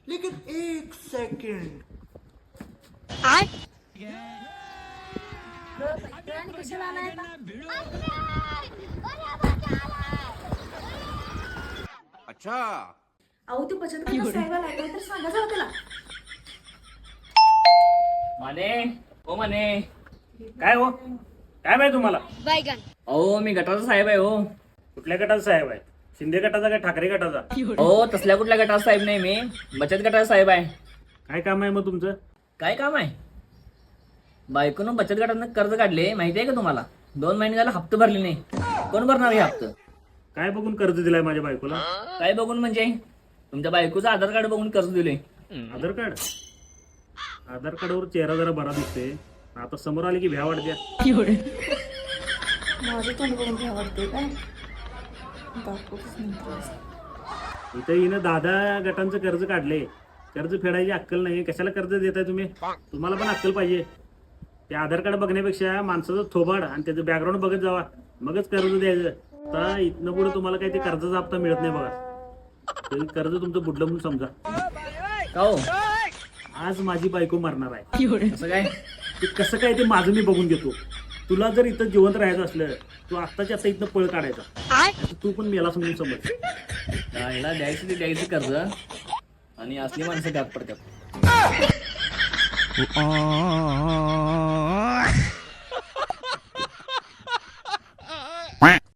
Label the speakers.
Speaker 1: लेकिन एक सेकंड
Speaker 2: अच्छा
Speaker 3: अहो ते बचत गटाचा साहेब आलाय काय तर सांगा जरा त्याला.
Speaker 4: माने ओ माने काय हो काय माहिती तुम्हाला? अहो मी गटाचा साहेब आहे हो.
Speaker 5: कुठल्या गटाचा साहेब आहे? शिंदे गटाचा का ठाकरे गटाचा?
Speaker 4: हो तसल्या कुठल्या गटाचा साहेब नाही मी, बचत गटाचा साहेब आहे.
Speaker 5: काय काम आहे मग तुमचं?
Speaker 4: काय काम आहे? बायकोनं बचत गटातनं कर्ज काढले माहिती आहे का तुम्हाला? 2 महिने झाला हप्ते भरले नाही. कोण भरणार हे हप्ते?
Speaker 5: काय बघून कर्ज दिलाय माझ्या बायकोला?
Speaker 4: काय बघून म्हणजे तुमच्या बायकोचं आधार कार्ड बघून कर्ज दिले.
Speaker 5: आधार कार्ड? आधार कार्डवर चेहरा जरा बरा दिसते, आता समोर आले की भ्या वाटत्या.
Speaker 3: माझं तोंड बघून घ्या वाटते काय दाखवतच नाही.
Speaker 5: इथं हिनं 10 गटांचं कर्ज काढले, कर्ज फेडायची अक्कल नाही. कशाला कर्ज देताय तुम्ही? तुम्हाला पण अक्कल पाहिजे. ते आधार कार्ड बघण्यापेक्षा माणसाचं थोबाड आणि त्याचं बॅकग्राऊंड बघत जावा, मगच कर्ज द्यायचं. आता इथनं पुढे तुम्हाला काही ते कर्जाचा हप्ता मिळत नाही बघा. ते कर्ज तुमचं बुडलं म्हणून समजा.
Speaker 4: का हो
Speaker 5: आज माझी बायको मरणार आहे.
Speaker 4: असं काय?
Speaker 5: ते कसं काय ते माझं मी बघून घेतो. तुला जर इथं जिवंत राहायचं असलं तू आत्ताच्या आता इथनं पळ काढायचा. तू पण मेला समजून समज.
Speaker 4: याला द्यायचं ते द्यायचं कर्ज आणि असली माणसं त्यात पडतात.